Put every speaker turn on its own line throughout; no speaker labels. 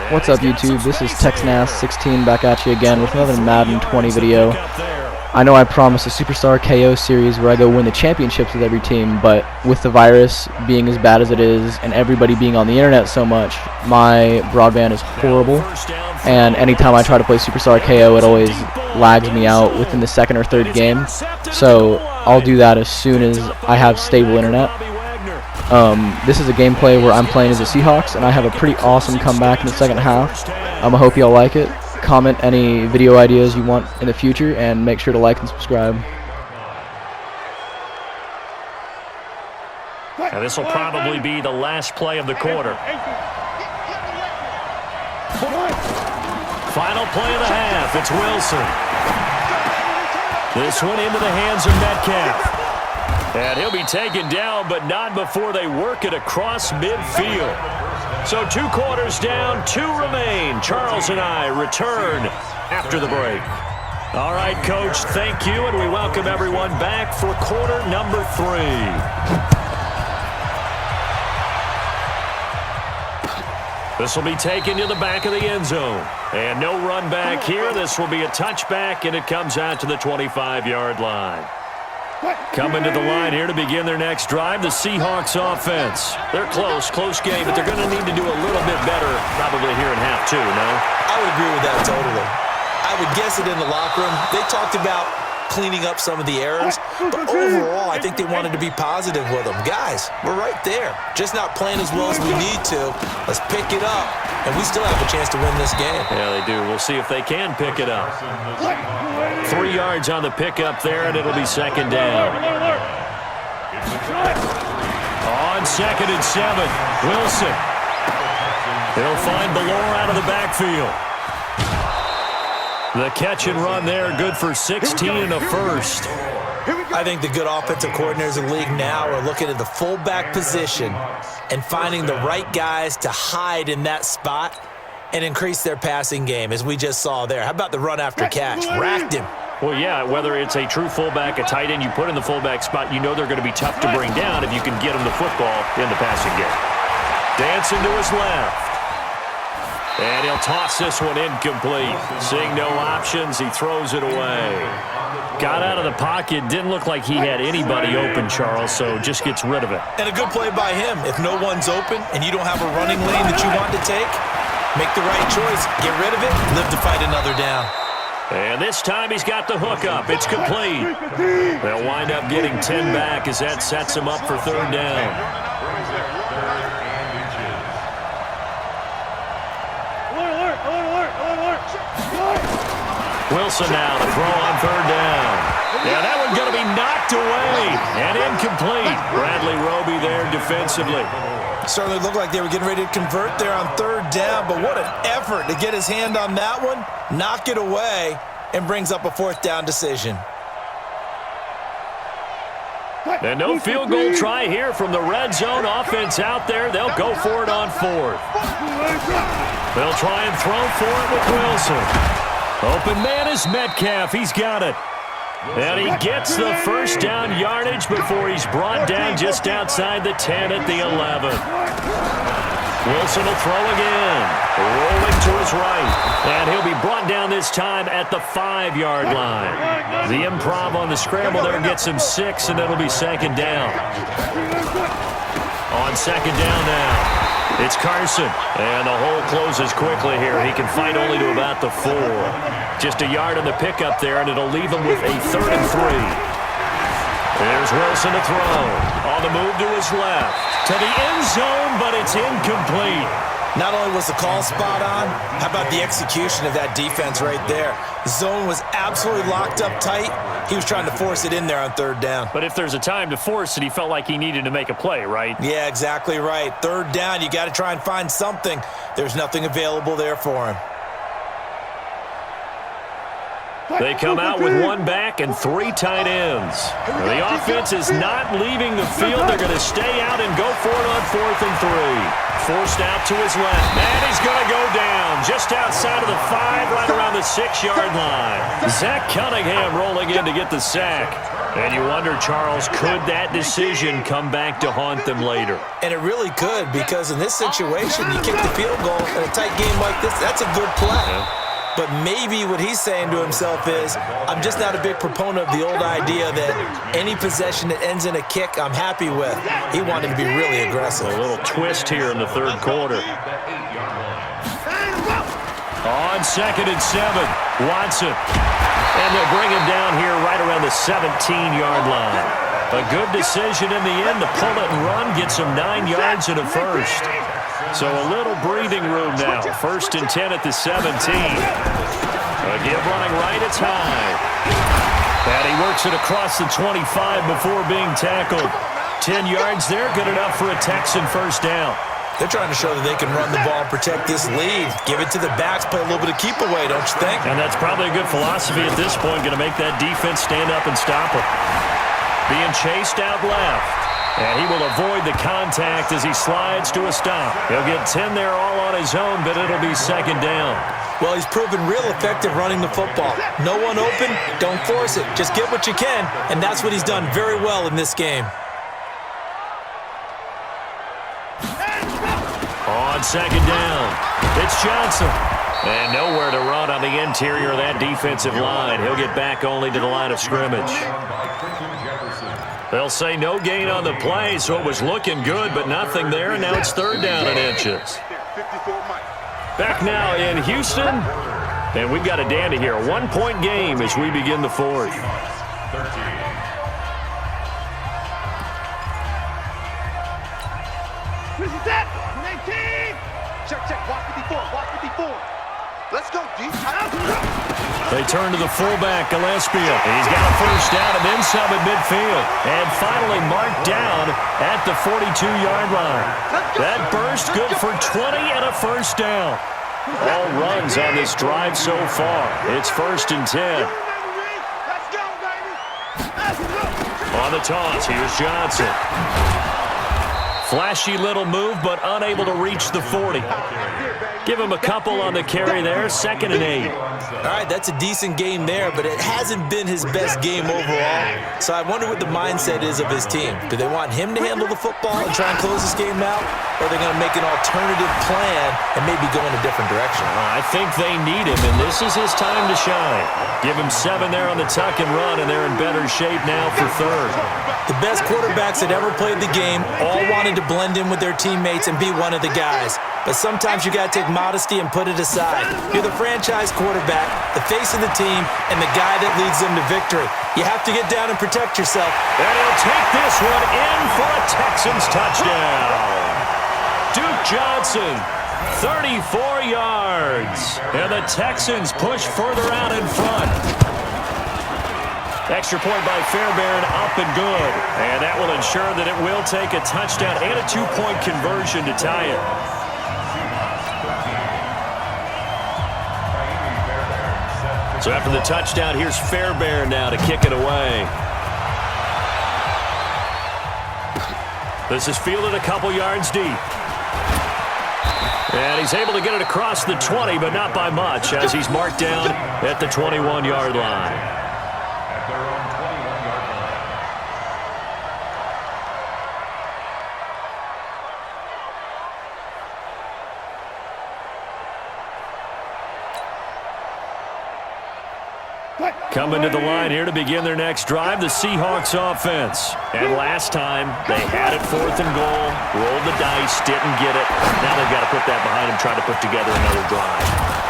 What's up, YouTube? This is TexNAS16 back at you again with another Madden 20 video. I know I promised a Superstar KO series where I go win the championships with every team, but with the virus being as bad as it is and everybody being on the internet so much, my broadband is horrible, and anytime I try to play Superstar KO it always lags me out within the second or third game, so I'll do that as soon as I have stable internet. This is a gameplay where I'm playing as the Seahawks, and I have a pretty awesome comeback in the second half. I hope y'all like it. Comment any video ideas you want in the future, and make sure to like and subscribe.
And this will probably be the last play of the quarter. Final play of the half. It's Wilson. This one into the hands of Metcalf. And he'll be taken down, but not before they work it across midfield. So 2 quarters down, 2 remain. Charles and I return after the break. All right, Coach, thank you, and we welcome everyone back for quarter number 3. This will be taken to the back of the end zone. And no run back here. This will be a touchback, and it comes out to the 25-yard line. Coming to the line here to begin their next drive, the Seahawks offense. They're close game, but they're going to need to do a little bit better probably here in half 2, no?
I would agree with that totally. I would guess it in the locker room. They talked about cleaning up some of the errors, but overall, I think they wanted to be positive with them. Guys, we're right there. Just not playing as well as we need to. Let's pick it up, and we still have a chance to win this game.
Yeah, they do. We'll see if they can pick it up. 3 yards on the pickup there, and it'll be second down. On 2nd and 7, Wilson. He'll find Ballore out of the backfield. The catch and run there, good for 16 and a first.
I think the good offensive coordinators in the league now are looking at the fullback position and finding the right guys to hide in that spot and increase their passing game, as we just saw there. How about the run after catch? Racked him.
Well, yeah, whether it's a true fullback, a tight end you put in the fullback spot, you know they're going to be tough to bring down if you can get them the football in the passing game. Dancing to his left. And he'll toss this one incomplete. Seeing no options, he throws it away. Got out of the pocket. Didn't look like he had anybody open, Charles, so just gets rid of it.
And a good play by him. If no one's open and you don't have a running lane that you want to take, make the right choice. Get rid of it. Live to fight another down.
And this time he's got the hook up. It's complete. They'll wind up getting 10 back as that sets him up for 3rd down. Wilson now to throw on 3rd down. Yeah, that one's going to be knocked away and incomplete. Bradley Roby there defensively.
Certainly looked like they were getting ready to convert there on 3rd down, but what an effort to get his hand on that one, knock it away, and brings up a 4th down decision.
And no field goal try here from the red zone offense out there. They'll go for it on 4th. They'll try and throw for it with Wilson. Open man is Metcalf. He's got it. And he gets the 1st down yardage before he's brought down just outside the 10 at the 11. Wilson will throw again. Rolling to his right. And he'll be brought down this time at the 5-yard line. The improv on the scramble there gets him 6, and it'll be 2nd down. On 2nd down now. It's Carson, and the hole closes quickly here. He can fight only to about the 4. Just a yard on the pickup there, and it'll leave him with a 3rd and 3. There's Wilson to throw. On the move to his left. To the end zone, but it's incomplete.
Not only was the call spot on, how about the execution of that defense right there? The zone was absolutely locked up tight. He was trying to force it in there on 3rd down.
But if there's a time to force it, he felt like he needed to make a play, right?
Yeah, exactly right. 3rd down, you got to try and find something. There's nothing available there for him.
They come out with 1 back and 3 tight ends. The offense is not leaving the field. They're going to stay out and go for it on 4th and 3. Forced out to his left. And he's going to go down just outside of the 5, right around the 6-yard line. Zach Cunningham rolling in to get the sack. And you wonder, Charles, could that decision come back to haunt them later?
And it really could, because in this situation, you kick the field goal in a tight game like this, that's a good play.
Yeah.
But maybe what he's saying to himself is, I'm just not a big proponent of the old idea that any possession that ends in a kick I'm happy with. He wanted to be really aggressive.
A little twist here in the third quarter. On 2nd and 7, Watson. And they'll bring him down here right around the 17-yard line. A good decision in the end to pull it and run, gets him 9 yards and a first. So a little breathing room now. 1st and 10 at the 17. Again, running right, it's high. And he works it across the 25 before being tackled. 10 yards there, good enough for a Texan first down.
They're trying to show that they can run the ball and protect this lead. Give it to the backs, play a little bit of keep away, don't you think?
And that's probably a good philosophy at this point, going to make that defense stand up and stop him. Being chased out left. And he will avoid the contact as he slides to a stop. He'll get 10 there all on his own, but it'll be 2nd down.
Well, he's proven real effective running the football. No one open, don't force it. Just get what you can, and that's what he's done very well in this game.
On 2nd down, it's Johnson. And nowhere to run on the interior of that defensive line. He'll get back only to the line of scrimmage. They'll say no gain on the play, so it was looking good, but nothing there, and now it's 3rd down and inches. Back now in Houston, and we've got a dandy here. A 1-point game as we begin the 4th.
Check, walk 54. Let's go, D.
They turn to the fullback, Gillespie. He's got a first down and then some at midfield. And finally marked down at the 42-yard line. That burst good for 20 and a first down. All runs on this drive so far. It's 1st and 10.
Let's go, baby.
On the toss, here's Johnson. Flashy little move, but unable to reach the 40. Give him a couple on the carry there. 2nd and 8.
All right, that's a decent game there, but it hasn't been his best game overall. So I wonder what the mindset is of his team. Do they want him to handle the football and try and close this game out? Or are they going to make an alternative plan and maybe go in a different direction?
I think they need him, and this is his time to shine. Give him 7 there on the tuck and run, and they're in better shape now for 3rd.
The best quarterbacks that ever played the game all wanted to blend in with their teammates and be one of the guys. But sometimes you got to take modesty and put it aside. You're the franchise quarterback, the face of the team, and the guy that leads them to victory. You have to get down and protect yourself.
And he'll take this one in for a Texans touchdown. Duke Johnson, 34 yards. And the Texans push further out in front. Extra point by Fairbairn, up and good. And that will ensure that it will take a touchdown and a 2-point conversion to tie it. So after the touchdown, here's Fairbairn now to kick it away. This is fielded a couple yards deep. And he's able to get it across the 20, but not by much, as he's marked down at the 21-yard line. Coming to the line here to begin their next drive, the Seahawks offense. And last time, they had it 4th and goal, rolled the dice, didn't get it. Now they've got to put that behind them, try to put together another drive.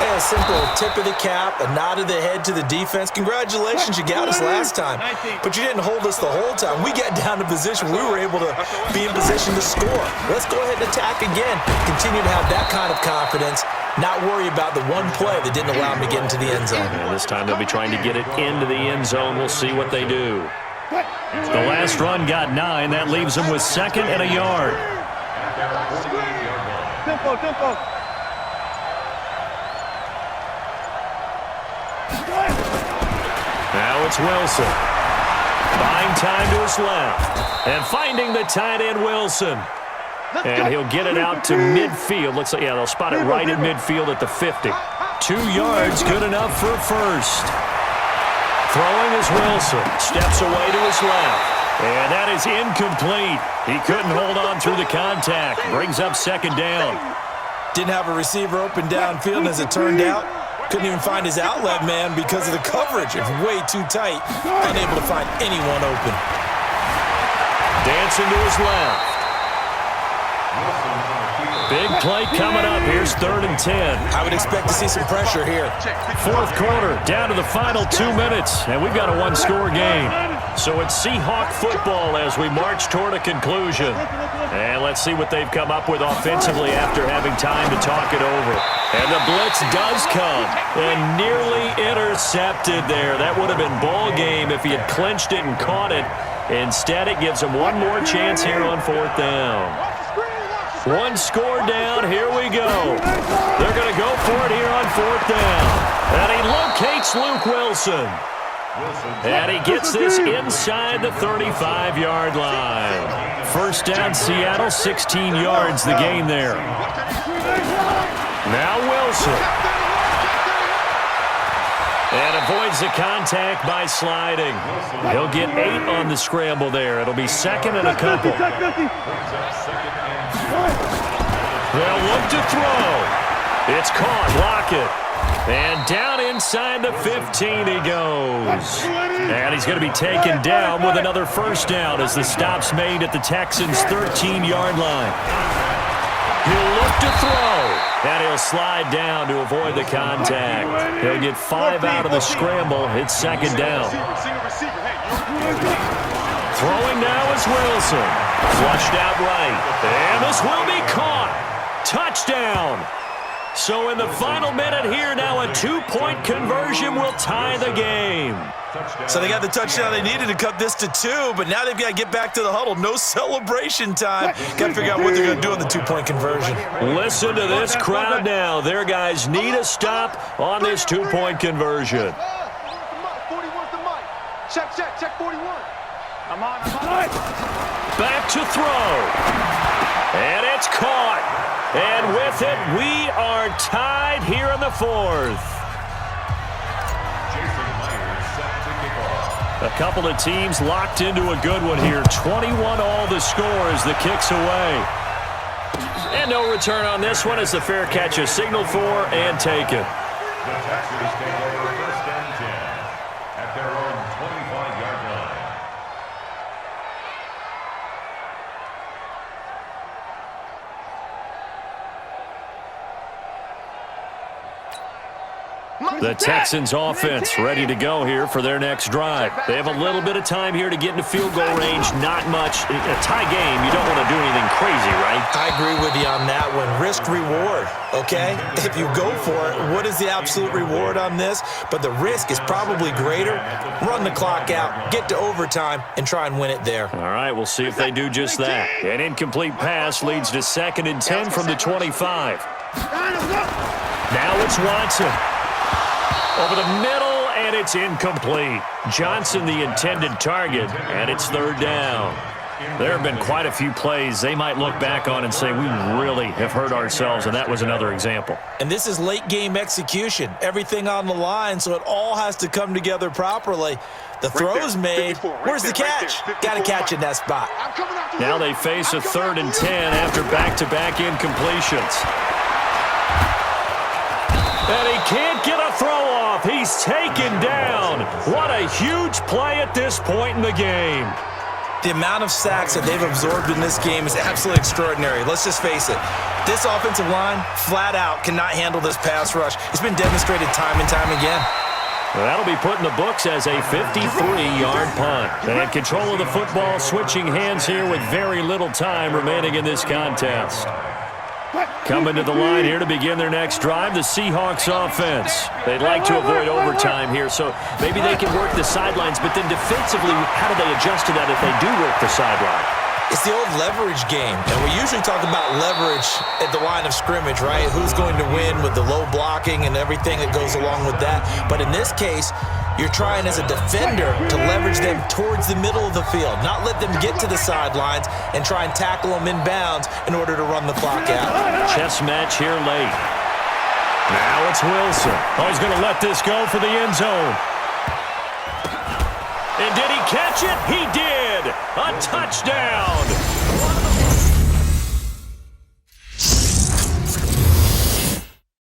Hey, a simple tip of the cap, a nod of the head to the defense. Congratulations, you got us last time. But you didn't hold us the whole time. We got down to position. We were able to be in position to score. Let's go ahead and attack again. Continue to have that kind of confidence. Not worry about the one play that didn't allow him to get into the end zone.
And this time they'll be trying to get it into the end zone. We'll see what they do. The last run got 9. That leaves them with 2nd and a yard.
Tempo.
Now it's Wilson. Buying time to his left. And finding the tight end, Wilson. And he'll get it out to midfield. Looks like, yeah, they'll spot it right in midfield at the 50. 2 yards, good enough for a first. Throwing is Wilson. Steps away to his left. And that is incomplete. He couldn't hold on through the contact. Brings up second down.
Didn't have a receiver open downfield, as it turned out. Couldn't even find his outlet man because of the coverage. It's way too tight. Unable to find anyone open.
Dancing to his left. Big play coming up. Here's 3rd and 10.
I would expect to see some pressure here.
4th quarter, down to the final 2 minutes, and we've got a one-score game. So it's Seahawk football as we march toward a conclusion. And let's see what they've come up with offensively after having time to talk it over. And the blitz does come, and nearly intercepted there. That would have been ball game if he had clinched it and caught it. Instead, it gives him one more chance here on 4th down. One score down, here we go. They're going to go for it here on 4th down. And he locates Luke Wilson. And he gets this inside the 35-yard line. First down, Seattle, 16 yards the gain there. Now Wilson. And avoids the contact by sliding. He'll get 8 on the scramble there. It'll be 2nd and a couple. They'll look to throw. It's caught. Lockett. And down inside the 15 he goes. And he's going to be taken down with another first down as the stop's made at the Texans' 13-yard line. He'll look to throw. And he'll slide down to avoid the contact. He'll get 5 out of the scramble. It's 2nd down. Throwing now is Wilson. Flushed out right. And this will be caught. Touchdown. So in the final minute here, now a 2-point conversion will tie the game.
So they got the touchdown they needed to cut this to 2, but now they've got to get back to the huddle. No celebration time. Got to figure out what they're going to do on the 2-point conversion.
Listen to this crowd now. Their guys need a stop on this 2-point conversion.
41's the mic. Check 41. I'm on.
Back to throw. And it's caught. And with it, we are tied here in the 4th. A couple of teams locked into a good one here. 21 all the score as the kick's away. And no return on this one as the fair catch is signaled for and taken.
The Texans take over 1st and 10 at their own 25-yard line.
The Texans offense ready to go here for their next drive. They have a little bit of time here to get into field goal range. Not much. In a tie game, you don't want to do anything crazy, right?
I agree with you on that one. Risk reward, okay? If you go for it, what is the absolute reward on this? But the risk is probably greater. Run the clock out, get to overtime, and try and win it there.
All right, we'll see if they do just that. An incomplete pass leads to 2nd and 10 from the 25. Now it's Watson. Over the middle, and it's incomplete. Johnson, the intended target, and it's 3rd down. There have been quite a few plays they might look back on and say, we really have hurt ourselves, and that was another example.
And this is late-game execution. Everything on the line, so it all has to come together properly. The throw's made. Where's the catch? Got to catch in that spot.
Now they face a 3rd and 10 after back-to-back incompletions. And he can't get a throw off. He's taken down. What a huge play at this point in the game.
The amount of sacks that they've absorbed in this game is absolutely extraordinary. Let's just face it. This offensive line, flat out, cannot handle this pass rush. It's been demonstrated time and time again.
Well, that'll be put in the books as a 53-yard punt. And control of the football switching hands here with very little time remaining in this contest. Coming to the line here to begin their next drive, the Seahawks offense. They'd like to avoid overtime here, so maybe they can work the sidelines, but then defensively, how do they adjust to that if they do work the sideline?
It's the old leverage game, and we usually talk about leverage at the line of scrimmage, right? Who's going to win with the low blocking and everything that goes along with that. But in this case, you're trying as a defender to leverage them towards the middle of the field, not let them get to the sidelines and try and tackle them inbounds in order to run the clock out.
Chess match here late. Now it's Wilson. Oh, he's going to let this go for the end zone. And did he catch it? He did. A touchdown.